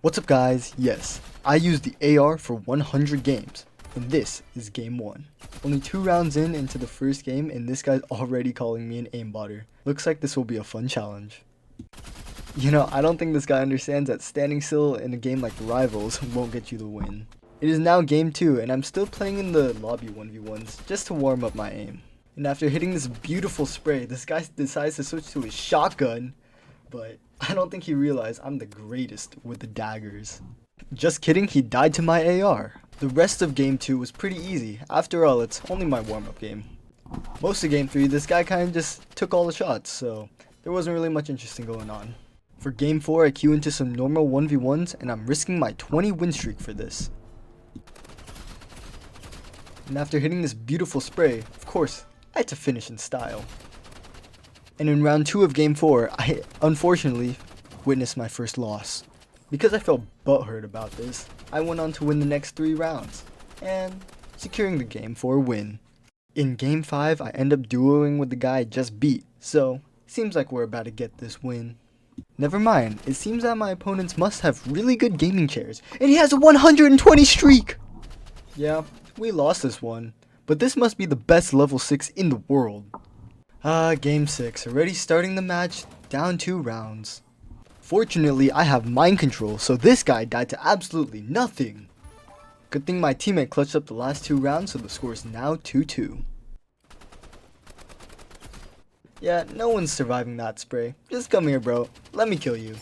What's up guys? Yes, I used the AR for 100 games, and this is game 1. Only 2 rounds into the first game and this guy's already calling me an aimbotter. Looks like this will be a fun challenge. You know, I don't think this guy understands that standing still in a game like Rivals won't get you the win. It is now game 2 and I'm still playing in the lobby 1v1s just to warm up my aim. And after hitting this beautiful spray, this guy decides to switch to his shotgun, but I don't think he realized I'm the greatest with the daggers. Just kidding, he died to my AR. The rest of game 2 was pretty easy. After all, it's only my warm-up game. Most of game 3, this guy kind of just took all the shots, so there wasn't really much interesting going on. For game 4, I queue into some normal 1v1s, and I'm risking my 20 win streak for this. And after hitting this beautiful spray, of course, I had to finish in style. And in round 2 of game 4, I unfortunately witnessed my first loss. Because I felt butthurt about this, I went on to win the next 3 rounds, and securing the game 4 win. In game 5, I end up duoing with the guy I just beat, so seems like we're about to get this win. Never mind, it seems that my opponents must have really good gaming chairs, and he has a 120 streak! Yeah, we lost this one, but this must be the best level 6 in the world. Game 6, already starting the match, down 2 rounds. Fortunately, I have mind control, so this guy died to absolutely nothing. Good thing my teammate clutched up the last 2 rounds, so the score is now 2-2. Yeah, no one's surviving that spray. Just come here, bro. Let me kill you.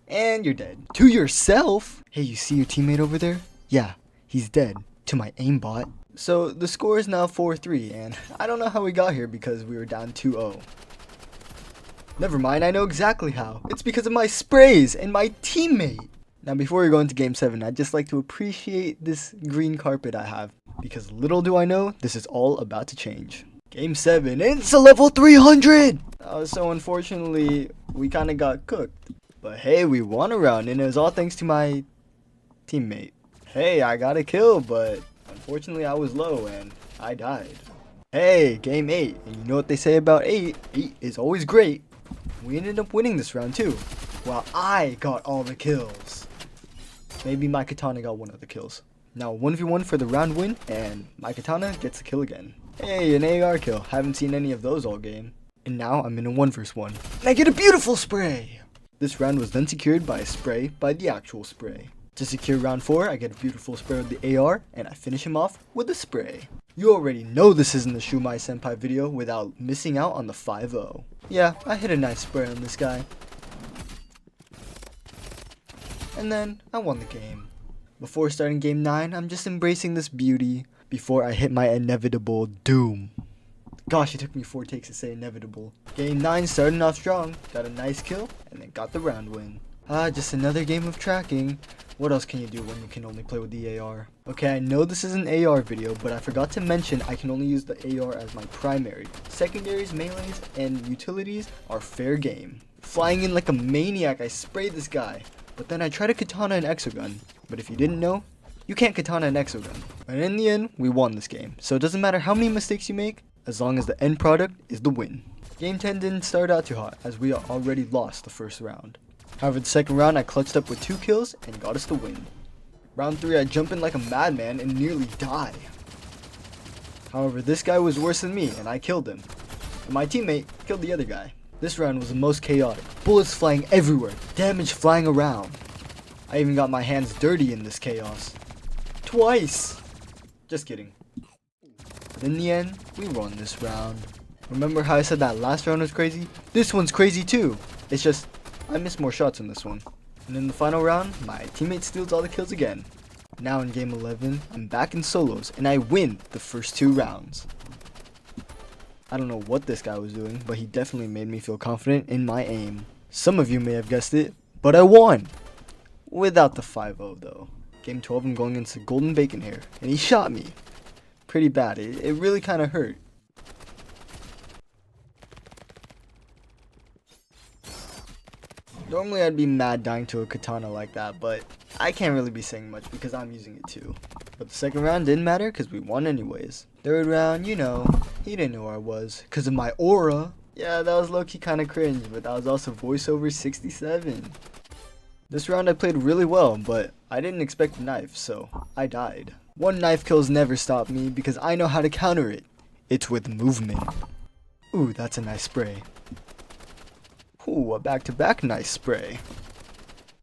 And you're dead. To yourself? Hey, you see your teammate over there? Yeah, he's dead. To my aimbot. So the score is now 4-3, and I don't know how we got here because we were down 2-0. Never mind, I know exactly how. It's because of my sprays and my teammate. Now before we go into game 7, I'd just like to appreciate this green carpet I have, because little do I know, this is all about to change. Game 7, and it's a level 300! So unfortunately, we kind of got cooked. But hey, we won a round, and it was all thanks to my teammate. Hey, I got a kill, but unfortunately I was low and I died. Hey, game 8, and you know what they say about 8? 8 is always great. We ended up winning this round too, while I got all the kills. Maybe my katana got one of the kills. Now 1v1 for the round win, and my katana gets the kill again. Hey, an AR kill, haven't seen any of those all game. And now I'm in a 1v1, and I get a beautiful spray! This round was then secured by a spray by the actual spray. To secure round 4, I get a beautiful spray with the AR, and I finish him off with a spray. You already know this isn't the Shumai Senpai video without missing out on the 5-0. Yeah, I hit a nice spray on this guy. And then, I won the game. Before starting game 9, I'm just embracing this beauty before I hit my inevitable doom. Gosh, it took me 4 takes to say inevitable. Game 9 starting off strong, got a nice kill, and then got the round win. Just another game of tracking. What else can you do when you can only play with the AR? Okay, I know this is an AR video, but I forgot to mention I can only use the AR as my primary. Secondaries, melees, and utilities are fair game. Flying in like a maniac, I sprayed this guy, but then I tried to katana an exogun. But if you didn't know, you can't katana an exogun. And in the end, we won this game. So it doesn't matter how many mistakes you make, as long as the end product is the win. Game 10 didn't start out too hot, as we already lost the first round. However, the second round I clutched up with 2 kills and got us the win. Round 3 I jump in like a madman and nearly die. However, this guy was worse than me and I killed him. And my teammate killed the other guy. This round was the most chaotic. Bullets flying everywhere, damage flying around. I even got my hands dirty in this chaos. Twice! Just kidding. But in the end, we won this round. Remember how I said that last round was crazy? This one's crazy too. It's just I missed more shots in this one. And in the final round, my teammate steals all the kills again. Now in game 11, I'm back in solos and I win the first 2 rounds. I don't know what this guy was doing, but he definitely made me feel confident in my aim. Some of you may have guessed it, but I won! Without the 5-0 though. Game 12, I'm going into Golden Bacon here, and he shot me. Pretty bad, it really kind of hurt. Normally I'd be mad dying to a katana like that, but I can't really be saying much because I'm using it too. But the second round didn't matter because we won anyways. Third round, you know, he didn't know where I was because of my aura. Yeah, that was low-key kind of cringe, but that was also voiceover 67. This round I played really well, but I didn't expect a knife, so I died. One knife kills never stop me because I know how to counter it. It's with movement. Ooh, that's a nice spray. Ooh, a back-to-back nice spray.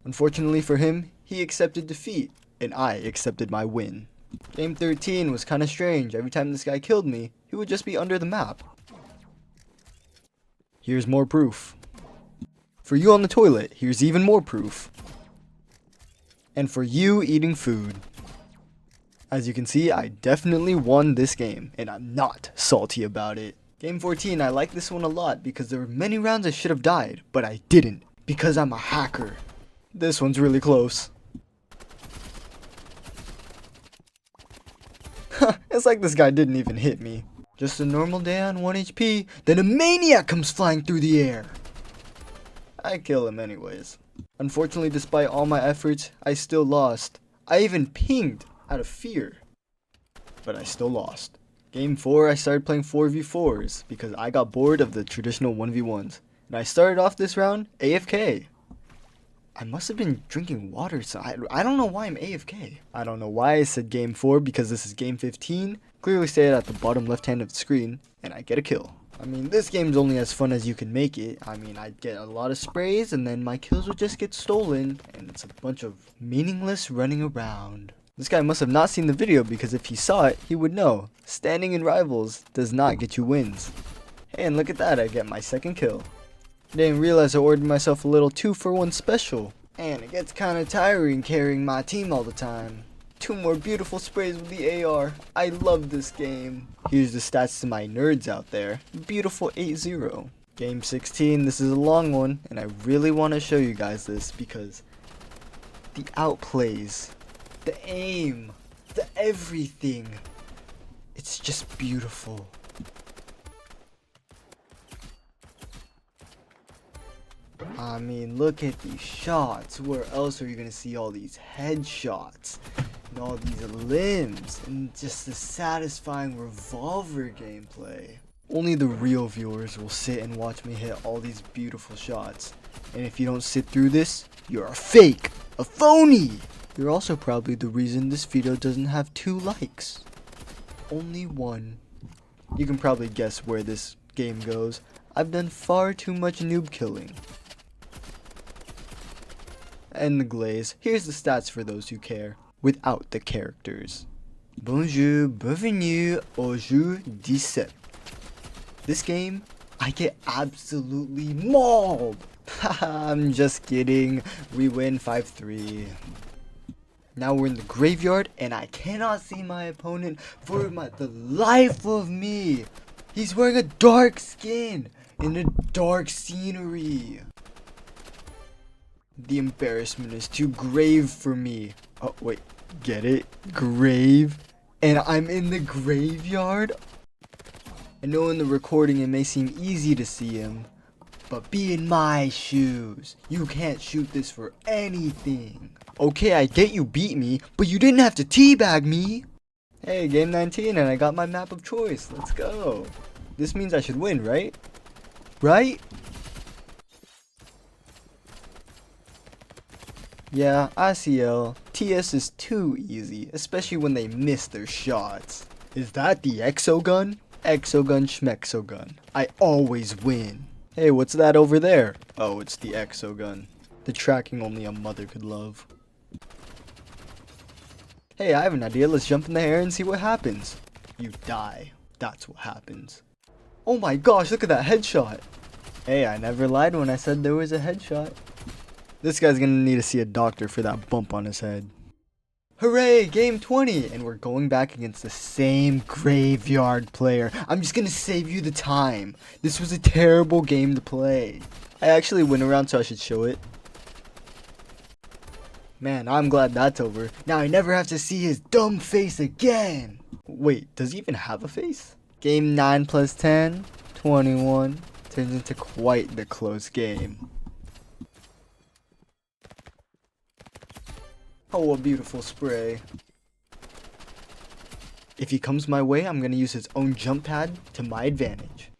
Unfortunately for him, he accepted defeat, and I accepted my win. Game 13 was kinda strange. Every time this guy killed me, he would just be under the map. Here's more proof. For you on the toilet, here's even more proof. And for you eating food. As you can see, I definitely won this game, and I'm not salty about it. Game 14, I like this one a lot because there were many rounds I should have died, but I didn't, because I'm a hacker. This one's really close. It's like this guy didn't even hit me. Just a normal day on 1 HP, then a maniac comes flying through the air. I kill him anyways. Unfortunately, despite all my efforts, I still lost. I even pinged out of fear. But I still lost. Game 4, I started playing 4v4s because I got bored of the traditional 1v1s. And I started off this round AFK. I must have been drinking water, so I don't know why I'm AFK. I don't know why I said game 4 because this is game 15. Clearly stated at the bottom left hand of the screen, and I get a kill. I mean, this game's only as fun as you can make it. I mean, I'd get a lot of sprays, and then my kills would just get stolen, and it's a bunch of meaningless running around. This guy must have not seen the video, because if he saw it, he would know. Standing in Rivals does not get you wins. Hey, and look at that, I get my second kill. I didn't realize I ordered myself a little 2-for-1 special. And it gets kinda tiring carrying my team all the time. 2 more beautiful sprays with the AR. I love this game. Here's the stats to my nerds out there. Beautiful 8-0. Game 16, this is a long one, and I really want to show you guys this because the outplays, the aim, the everything. It's just beautiful. I mean, look at these shots. Where else are you gonna see all these headshots? And all these limbs, and just the satisfying revolver gameplay. Only the real viewers will sit and watch me hit all these beautiful shots. And if you don't sit through this, you're a fake, a phony. You're also probably the reason this video doesn't have 2 likes. Only 1. You can probably guess where this game goes. I've done far too much noob killing. And the glaze. Here's the stats for those who care. Without the characters. Bonjour, bienvenue au jeu 17. This game, I get absolutely mauled. Haha, I'm just kidding. We win 5-3. Now we're in the graveyard, and I cannot see my opponent for the life of me. He's wearing a dark skin in a dark scenery. The embarrassment is too grave for me. Oh, wait. Get it? Grave? And I'm in the graveyard? I know in the recording it may seem easy to see him, but be in my shoes. You can't shoot this for anything. Okay, I get you beat me, but you didn't have to teabag me. Hey, game 19 and I got my map of choice. Let's go. This means I should win, right? Right? Yeah, ICL. TS is too easy, especially when they miss their shots. Is that the exogun? Exogun schmexogun. I always win. Hey, what's that over there? Oh, it's the exogun. The tracking only a mother could love. Hey, I have an idea. Let's jump in the air and see what happens. You die. That's what happens. Oh my gosh, look at that headshot. Hey, I never lied when I said there was a headshot. This guy's gonna need to see a doctor for that bump on his head. Hooray, game 20, and we're going back against the same graveyard player. I'm just gonna save you the time. This was a terrible game to play. I actually went around, so I should show it. Man, I'm glad that's over. Now I never have to see his dumb face again. Wait, does he even have a face? Game 9 plus 10, 21, turns into quite the close game. Oh, a beautiful spray. If he comes my way, I'm going to use his own jump pad to my advantage.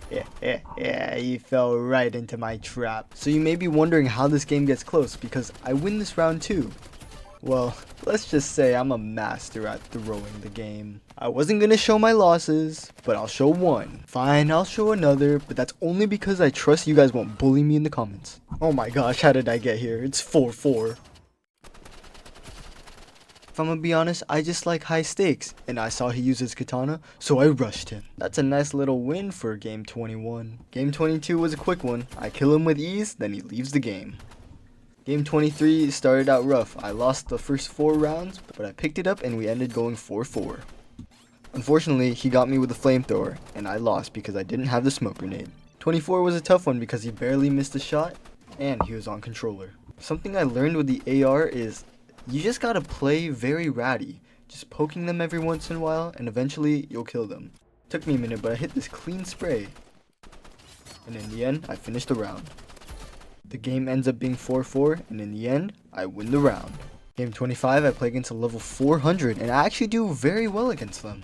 Yeah, Yeah, you fell right into my trap. So you may be wondering how this game gets close, because I win this round too. Well, let's just say I'm a master at throwing the game. I wasn't gonna show my losses, but I'll show one. Fine, I'll show another, but that's only because I trust you guys won't bully me in the comments. Oh my gosh, how did I get here? It's 4-4. If I'm gonna be honest, I just like high stakes, and I saw he use his katana, so I rushed him. That's a nice little win for game 21. Game 22 was a quick one. I kill him with ease, then he leaves the game. Game 23 started out rough. I lost the first 4 rounds, but I picked it up and we ended going 4-4. Unfortunately, he got me with a flamethrower, and I lost because I didn't have the smoke grenade. 24 was a tough one because he barely missed a shot, and he was on controller. Something I learned with the AR is you just gotta play very ratty, just poking them every once in a while, and eventually you'll kill them. Took me a minute, but I hit this clean spray, and in the end, I finished the round. The game ends up being 4-4, and in the end, I win the round. Game 25, I play against a level 400, and I actually do very well against them.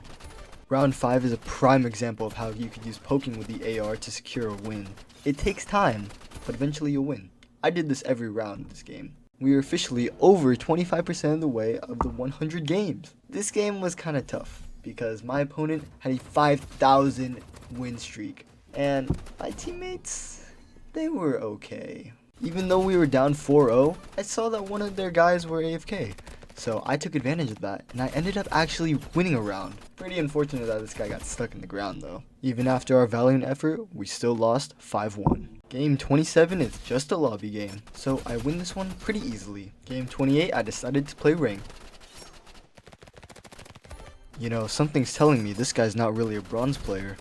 Round 5 is a prime example of how you could use poking with the AR to secure a win. It takes time, but eventually you'll win. I did this every round in this game. We were officially over 25% of the way of the 100 games. This game was kinda tough, because my opponent had a 5,000 win streak, and my teammates, they were okay. Even though we were down 4-0, I saw that one of their guys were AFK. So I took advantage of that, and I ended up actually winning a round. Pretty unfortunate that this guy got stuck in the ground though. Even after our valiant effort, we still lost 5-1. Game 27 is just a lobby game, so I win this one pretty easily. Game 28, I decided to play ranked. You know, something's telling me this guy's not really a bronze player.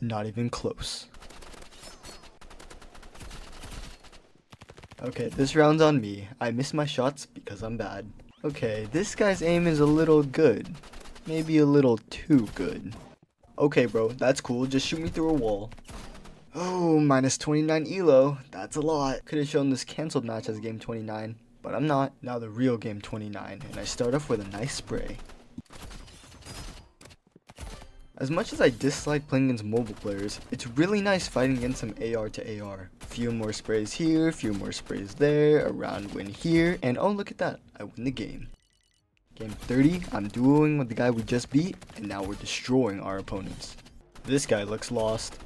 Not even close. Okay, this round's on me. I miss my shots because I'm bad. Okay, this guy's aim is a little good. Maybe a little too good. Okay, bro, that's cool. Just shoot me through a wall. Oh, minus 29 elo. That's a lot. Could have shown this canceled match as game 29, but I'm not. Now the real game 29, and I start off with a nice spray. As much as I dislike playing against mobile players, it's really nice fighting against some AR to AR. Few more sprays here, few more sprays there, a round win here, and oh look at that, I win the game. Game 30, I'm duoing with the guy we just beat, and now we're destroying our opponents. This guy looks lost.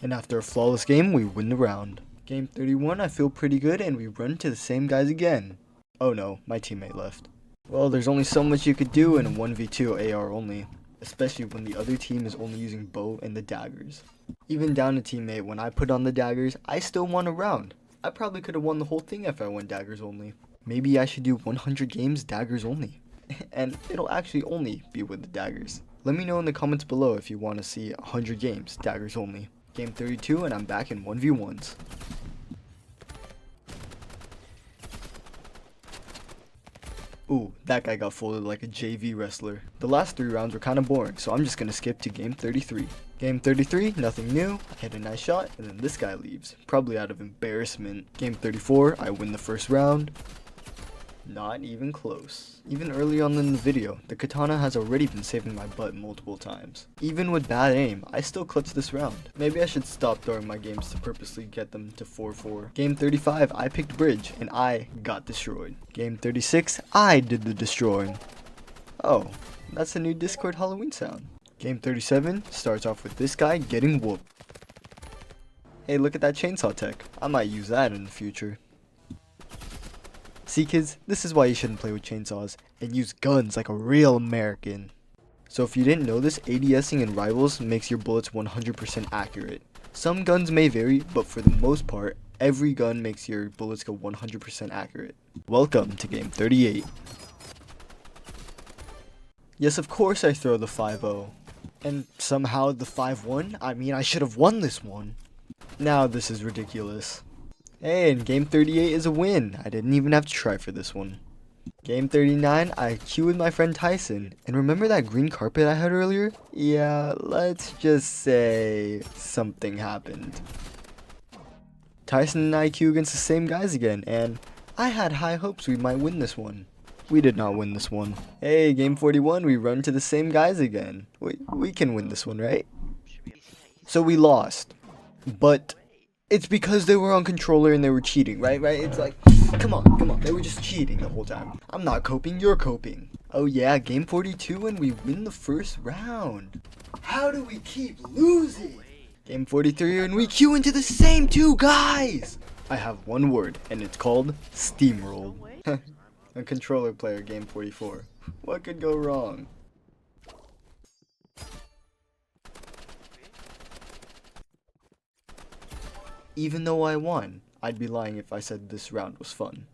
And after a flawless game, we win the round. Game 31, I feel pretty good, and we run into the same guys again. Oh no, my teammate left. Well, there's only so much you could do in a 1v2 AR only, especially when the other team is only using bow and the daggers. Even down a teammate, when I put on the daggers, I still won a round. I probably could have won the whole thing if I went daggers only. Maybe I should do 100 games daggers only. And it'll actually only be with the daggers. Let me know in the comments below if you want to see 100 games daggers only. Game 32, and I'm back in 1v1s. Ooh, that guy got folded like a JV wrestler. The last 3 rounds were kind of boring, so I'm just gonna skip to game 33. Game 33, nothing new. I hit a nice shot, and then this guy leaves, probably out of embarrassment. Game 34, I win the first round. Not even close. Even early on in the video, the katana has already been saving my butt multiple times. Even with bad aim, I still clutched this round. Maybe I should stop throwing my games to purposely get them to 4-4. Game 35, I picked bridge, and I got destroyed. Game 36, I did the destroying. Oh, that's a new Discord Halloween sound. Game 37 starts off with this guy getting whooped. Hey, look at that chainsaw tech. I might use that in the future. See kids, this is why you shouldn't play with chainsaws and use guns like a real American. So if you didn't know this, ADSing in Rivals makes your bullets 100% accurate. Some guns may vary, but for the most part, every gun makes your bullets go 100% accurate. Welcome to game 38. Yes, of course I throw the 5-0. And somehow the 5-1? I mean, I should have won this one. Now this is ridiculous. Hey, and game 38 is a win. I didn't even have to try for this one. Game 39, I queue with my friend Tyson. And remember that green carpet I had earlier? Yeah, let's just say something happened. Tyson and I queue against the same guys again, and I had high hopes we might win this one. We did not win this one. Hey, game 41, we run to the same guys again. We can win this one, right? So we lost. But it's because they were on controller and they were cheating, right? It's like, come on. They were just cheating the whole time. I'm not coping, you're coping. Oh yeah, game 42 and we win the first round. How do we keep losing? Game 43 and we queue into the same two guys. I have one word and it's called steamroll. A controller player, game 44. What could go wrong? Even though I won, I'd be lying if I said this round was fun.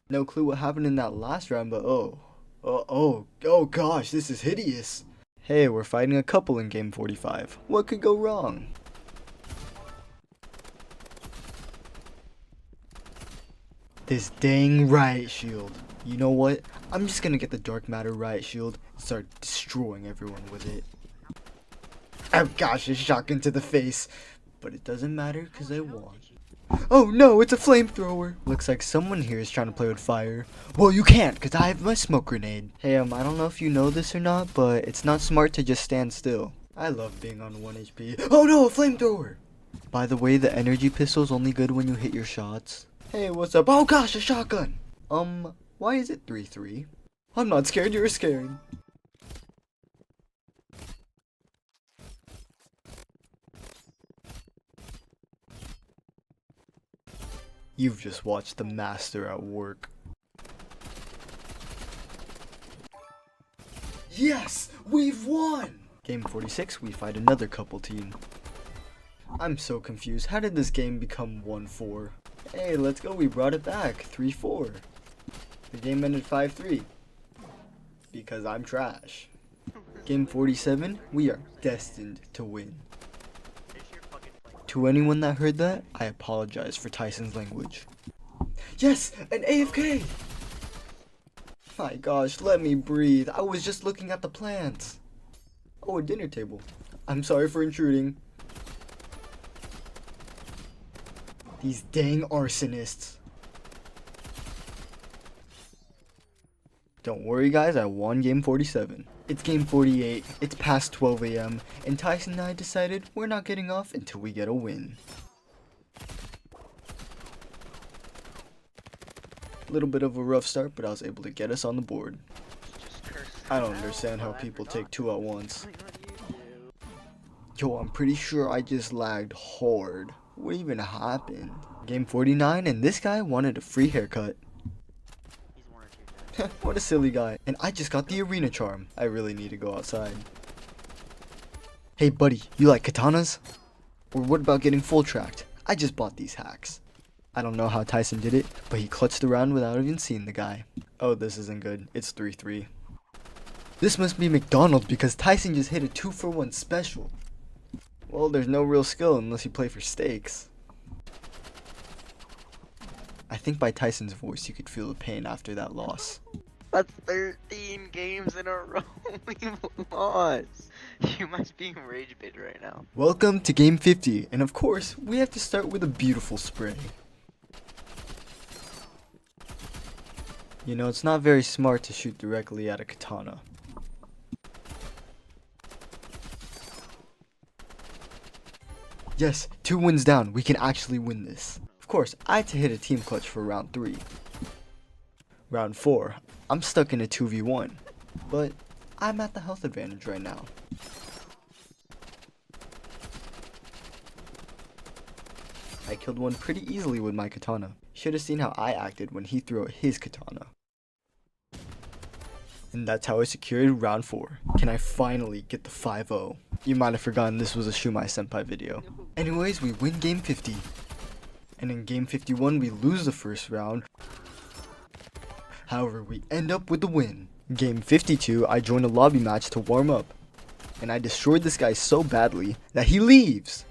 No clue what happened in that last round, but oh gosh, this is hideous. Hey, we're fighting a couple in game 45. What could go wrong? This dang riot shield. You know what? I'm just gonna get the dark matter riot shield and start destroying everyone with it. Oh gosh, a shotgun to the face. But it doesn't matter because I won. Oh no, it's a flamethrower. Looks like someone here is trying to play with fire. Well, you can't because I have my smoke grenade. Hey, I don't know if you know this or not, but it's not smart to just stand still. I love being on 1 HP. Oh no, a flamethrower. By the way, the energy pistol's only good when you hit your shots. Hey, what's up? Oh gosh, a shotgun. Why is it 3-3? I'm not scared, you're scared. You've just watched the master at work. Yes! We've won! Game 46, we fight another couple team. I'm so confused. How did this game become 1-4? Hey, let's go. We brought it back. 3-4. The game ended 5-3. Because I'm trash. Game 47, we are destined to win. To anyone that heard that, I apologize for Tyson's language. Yes, an AFK! My gosh, let me breathe. I was just looking at the plants. Oh, a dinner table. I'm sorry for intruding. These dang arsonists. Don't worry guys, I won game 47. It's game 48, it's past 12 AM, and Tyson and I decided we're not getting off until we get a win. Little bit of a rough start, but I was able to get us on the board. I don't understand how people take two at once. Yo, I'm pretty sure I just lagged hard. What even happened? Game 49, and this guy wanted a free haircut. What a silly guy. And I just got the arena charm. I really need to go outside. Hey buddy, you like katanas? Or what about getting full tracked? I just bought these hacks. I don't know how Tyson did it, but he clutched around without even seeing the guy. Oh, this isn't good. It's 3-3. This must be McDonald's because Tyson just hit a 2-for-1 special. Well, there's no real skill unless you play for steaks. I think by Tyson's voice you could feel the pain after that loss. That's 13 games in a row we lost. You must be rage bait right now. Welcome to game 50, and of course, we have to start with a beautiful spray. You know, it's not very smart to shoot directly at a katana. Yes, 2 wins down, we can actually win this. Of course, I had to hit a team clutch for round 3. Round 4, I'm stuck in a 2v1, but I'm at the health advantage right now. I killed one pretty easily with my katana. Should have seen how I acted when he threw his katana. And that's how I secured round 4. Can I finally get the 5-0? You might have forgotten this was a Shumai Senpai video. Anyways, we win game 50. And in game 51 we lose the first round. However, we end up with the win. Game 52, I joined a lobby match to warm up. And I destroyed this guy so badly that he leaves.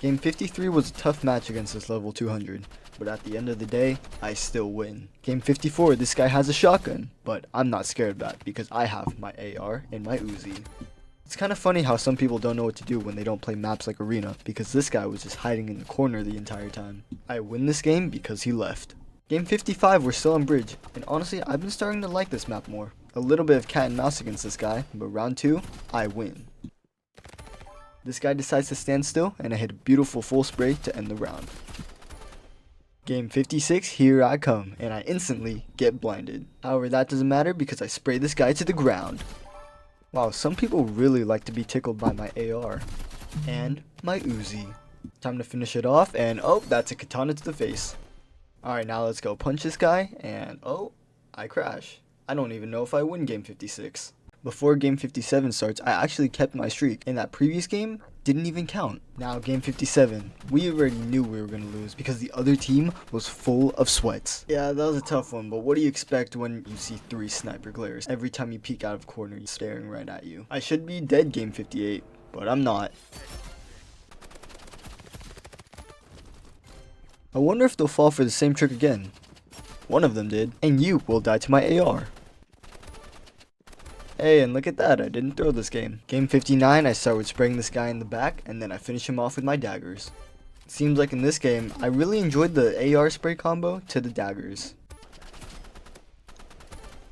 Game 53 was a tough match against this level 200. But at the end of the day, I still win. Game 54, this guy has a shotgun. But I'm not scared of that because I have my AR and my Uzi. It's kind of funny how some people don't know what to do when they don't play maps like Arena, because this guy was just hiding in the corner the entire time. I win this game because he left. Game 55, we're still on bridge, and honestly, I've been starting to like this map more. A little bit of cat and mouse against this guy, but round 2, I win. This guy decides to stand still, and I hit a beautiful full spray to end the round. Game 56, here I come, and I instantly get blinded. However, that doesn't matter because I spray this guy to the ground. Wow, some people really like to be tickled by my AR. And my Uzi. Time to finish it off, and oh, that's a katana to the face. Alright, now let's go punch this guy, and oh, I crash. I don't even know if I win game 56. Before game 57 starts, I actually kept my streak, and that previous game didn't even count. Now game 57, we already knew we were going to lose because the other team was full of sweats. Yeah, that was a tough one, but what do you expect when you see 3 sniper glares every time you peek out of corner staring right at you? I should be dead game 58, but I'm not. I wonder if they'll fall for the same trick again. One of them did, and you will die to my AR. Hey, and look at that, I didn't throw this game. Game 59, I start with spraying this guy in the back, and then I finish him off with my daggers. It seems like in this game, I really enjoyed the AR spray combo to the daggers.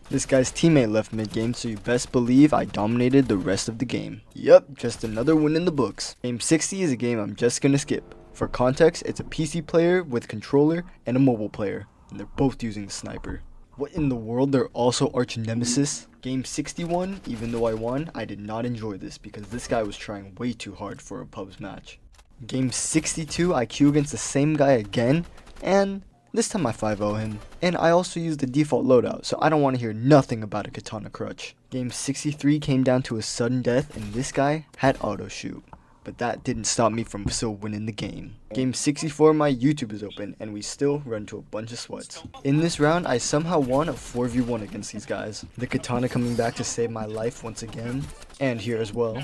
This guy's teammate left mid-game, so you best believe I dominated the rest of the game. Yup, just another win in the books. Game 60 is a game I'm just gonna skip. For context, it's a PC player with controller and a mobile player, and they're both using the sniper. What in the world, they're also arch nemesis? Game 61, even though I won, I did not enjoy this because this guy was trying way too hard for a pubs match. Game 62, I queue against the same guy again, and this time I 5-0 him. And I also used the default loadout, so I don't want to hear nothing about a katana crutch. Game 63 came down to a sudden death, and this guy had auto shoot. But that didn't stop me from still winning the game. Game 64, my YouTube is open, and we still run to a bunch of sweats. In this round, I somehow won a 4v1 against these guys. The katana coming back to save my life once again, and here as well.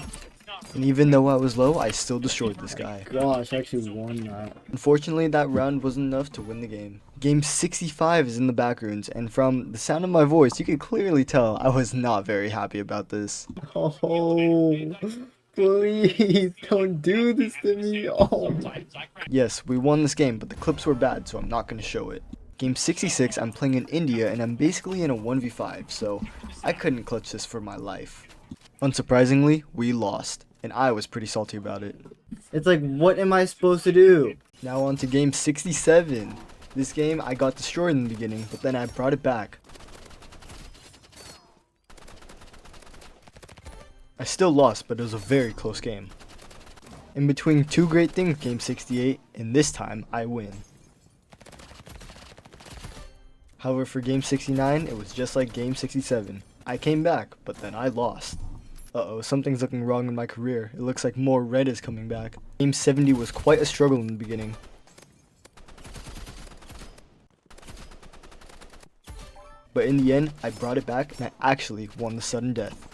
And even though I was low, I still destroyed this guy. Gosh, I actually won that. Unfortunately, that round wasn't enough to win the game. Game 65 is in the backgrounds, and from the sound of my voice, you could clearly tell I was not very happy about this. Oh, please don't do this to me. Oh my. Yes, we won this game, but the clips were bad, so I'm not going to show it. Game 66, I'm playing in India, and I'm basically in a 1v5, so I couldn't clutch this for my life. Unsurprisingly, we lost, and I was pretty salty about it. It's like, what am I supposed to do? Now on to game 67. This game, I got destroyed in the beginning, but then I brought it back. I still lost, but it was a very close game. In between two great things, game 68, and this time, I win. However, for game 69, it was just like game 67. I came back, but then I lost. Uh-oh, something's looking wrong in my career. It looks like more red is coming back. Game 70 was quite a struggle in the beginning. But in the end, I brought it back, and I actually won the sudden death.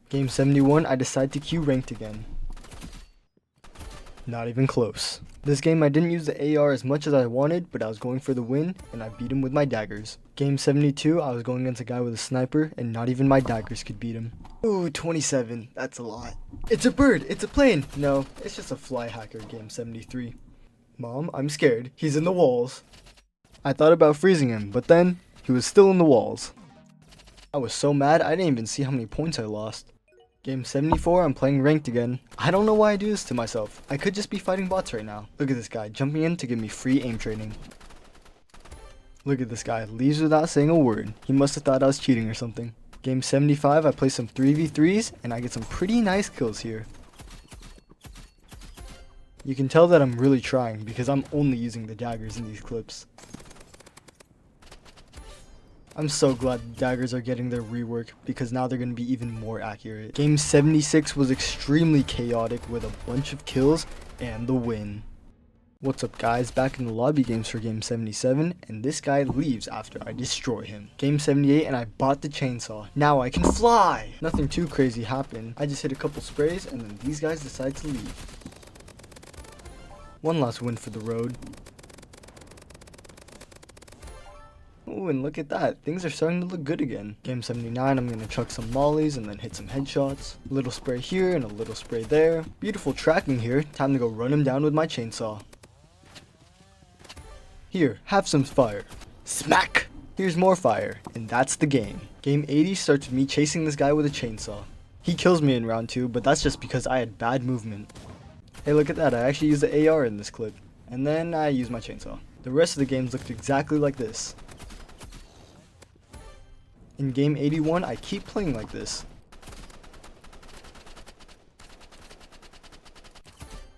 Game 71, I decided to queue ranked again. Not even close. This game I didn't use the AR as much as I wanted, but I was going for the win, and I beat him with my daggers. Game 72, I was going against a guy with a sniper, and not even my daggers could beat him. Ooh, 27, that's a lot. It's a bird, it's a plane. No, it's just a fly hacker, game 73. Mom, I'm scared, he's in the walls. I thought about freezing him, but then, he was still in the walls. I was so mad, I didn't even see how many points I lost. Game 74, I'm playing ranked again. I don't know why I do this to myself. I could just be fighting bots right now. Look at this guy, jumping in to give me free aim training. Look at this guy, leaves without saying a word. He must have thought I was cheating or something. Game 75, I play some 3v3s, and I get some pretty nice kills here. You can tell that I'm really trying, because I'm only using the daggers in these clips. I'm so glad the daggers are getting their rework because now they're going to be even more accurate. Game 76 was extremely chaotic with a bunch of kills and the win. What's up guys, back in the lobby games for game 77 and this guy leaves after I destroy him. Game 78 and I bought the chainsaw. Now I can fly! Nothing too crazy happened. I just hit a couple sprays and then these guys decide to leave. One last win for the road. Ooh, and look at that. Things are starting to look good again. Game 79, I'm going to chuck some mollies and then hit some headshots. A little spray here and a little spray there. Beautiful tracking here. Time to go run him down with my chainsaw. Here, have some fire. Smack! Here's more fire, and that's the game. Game 80 starts with me chasing this guy with a chainsaw. He kills me in round 2, but that's just because I had bad movement. Hey, look at that, I actually used the AR in this clip. And then I used my chainsaw. The rest of the games looked exactly like this. In game 81, I keep playing like this.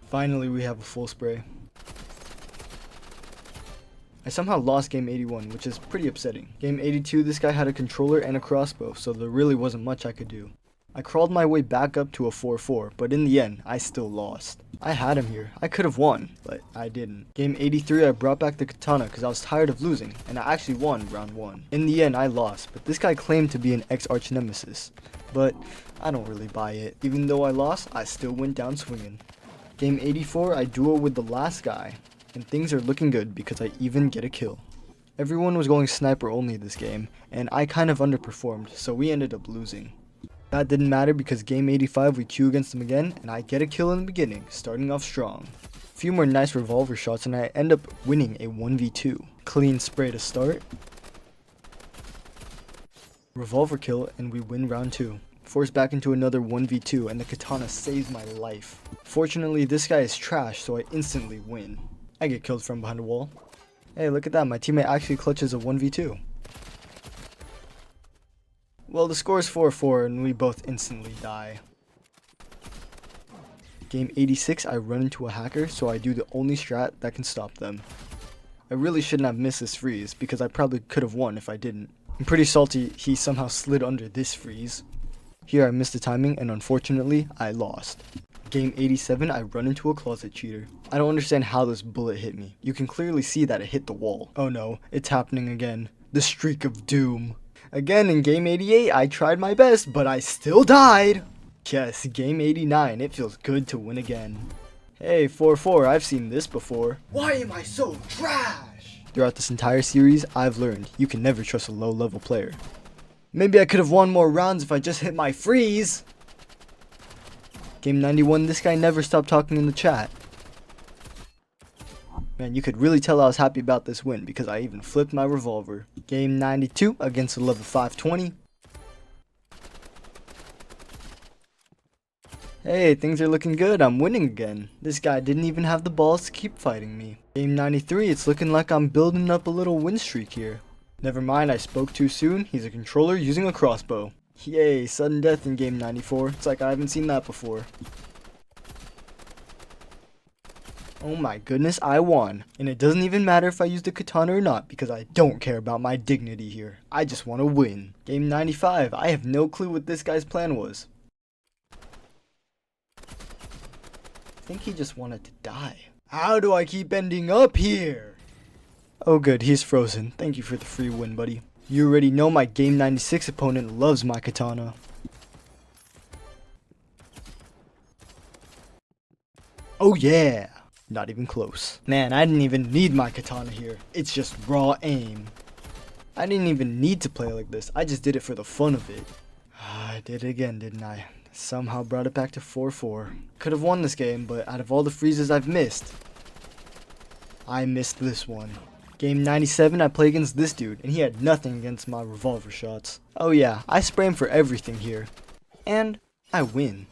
Finally, we have a full spray. I somehow lost game 81, which is pretty upsetting. Game 82, this guy had a controller and a crossbow, so there really wasn't much I could do. I crawled my way back up to a 4-4, but in the end, I still lost. I had him here. I could have won, but I didn't. Game 83, I brought back the katana because I was tired of losing, and I actually won round 1. In the end, I lost, but this guy claimed to be an ex-arch nemesis. But I don't really buy it. Even though I lost, I still went down swinging. Game 84, I duo with the last guy, and things are looking good because I even get a kill. Everyone was going sniper only this game, and I kind of underperformed, so we ended up losing. That didn't matter because game 85 we queue against them again, and I get a kill in the beginning, starting off strong. A few more nice revolver shots and I end up winning a 1v2. Clean spray to start. Revolver kill and we win round 2. Forced back into another 1v2 and the katana saves my life. Fortunately this guy is trash, so I instantly win. I get killed from behind a wall. Hey, look at that, my teammate actually clutches a 1v2. Well, the score is 4-4 and we both instantly die. Game 86, I run into a hacker, so I do the only strat that can stop them. I really shouldn't have missed this freeze because I probably could have won if I didn't. I'm pretty salty he somehow slid under this freeze. Here I missed the timing and unfortunately I lost. Game 87, I run into a closet cheater. I don't understand how this bullet hit me. You can clearly see that it hit the wall. Oh no, it's happening again. The streak of doom. Again, in game 88, I tried my best, but I still died. Yes, game 89, it feels good to win again. Hey, 4-4, I've seen this before. Why am I so trash? Throughout this entire series, I've learned you can never trust a low-level player. Maybe I could have won more rounds if I just hit my freeze. Game 91, this guy never stopped talking in the chat. Man, you could really tell I was happy about this win because I even flipped my revolver. Game 92 against a level 520. Hey, things are looking good. I'm winning again. This guy didn't even have the balls to keep fighting me. Game 93, it's looking like I'm building up a little win streak here. Never mind, I spoke too soon. He's a controller using a crossbow. Yay, sudden death in game 94. It's like I haven't seen that before. Oh my goodness, I won. And it doesn't even matter if I use the katana or not because I don't care about my dignity here. I just want to win. Game 95, I have no clue what this guy's plan was. I think he just wanted to die. How do I keep ending up here? Oh good, he's frozen. Thank you for the free win, buddy. You already know my game 96 opponent loves my katana. Oh yeah! Not even close. Man, I didn't even need my katana here. It's just raw aim. I didn't even need to play like this. I just did it for the fun of it. I did it again, didn't I? Somehow brought it back to 4-4. Could have won this game, but out of all the freezes I've missed, I missed this one. Game 97, I play against this dude, and he had nothing against my revolver shots. Oh yeah, I spray him for everything here. And I win.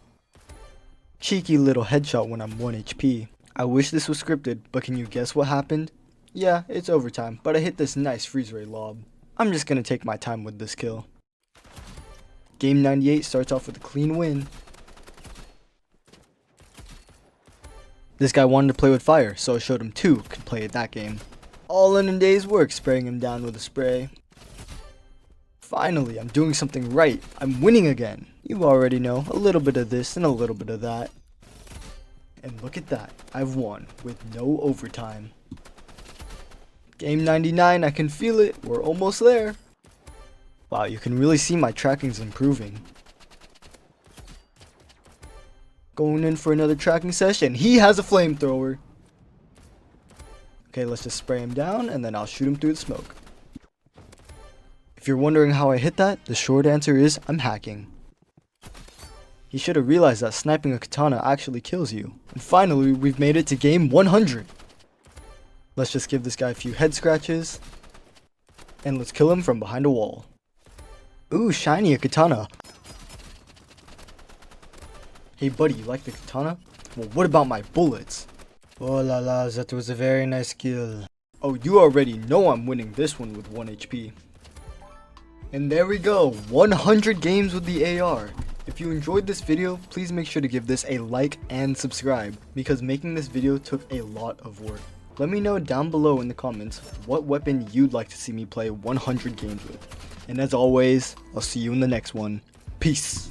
Cheeky little headshot when I'm 1 HP. I wish this was scripted, but can you guess what happened? Yeah, it's overtime, but I hit this nice freeze ray lob. I'm just gonna take my time with this kill. Game 98 starts off with a clean win. This guy wanted to play with fire, so I showed him 2 could play at that game. All in a day's work spraying him down with a spray. Finally, I'm doing something right. I'm winning again. You already know, a little bit of this and a little bit of that. And look at that, I've won with no overtime. Game 99, I can feel it, we're almost there. Wow, you can really see my tracking's improving. Going in for another tracking session, he has a flamethrower. Okay, let's just spray him down and then I'll shoot him through the smoke. If you're wondering how I hit that, the short answer is I'm hacking. He should have realized that sniping a katana actually kills you. And finally, we've made it to game 100. Let's just give this guy a few head scratches. And let's kill him from behind a wall. Ooh, shiny, a katana. Hey buddy, you like the katana? Well, what about my bullets? Oh la la, that was a very nice kill. Oh, you already know I'm winning this one with 1 HP. And there we go, 100 games with the AR. If you enjoyed this video, please make sure to give this a like and subscribe, because making this video took a lot of work. Let me know down below in the comments what weapon you'd like to see me play 100 games with. And as always, I'll see you in the next one. Peace.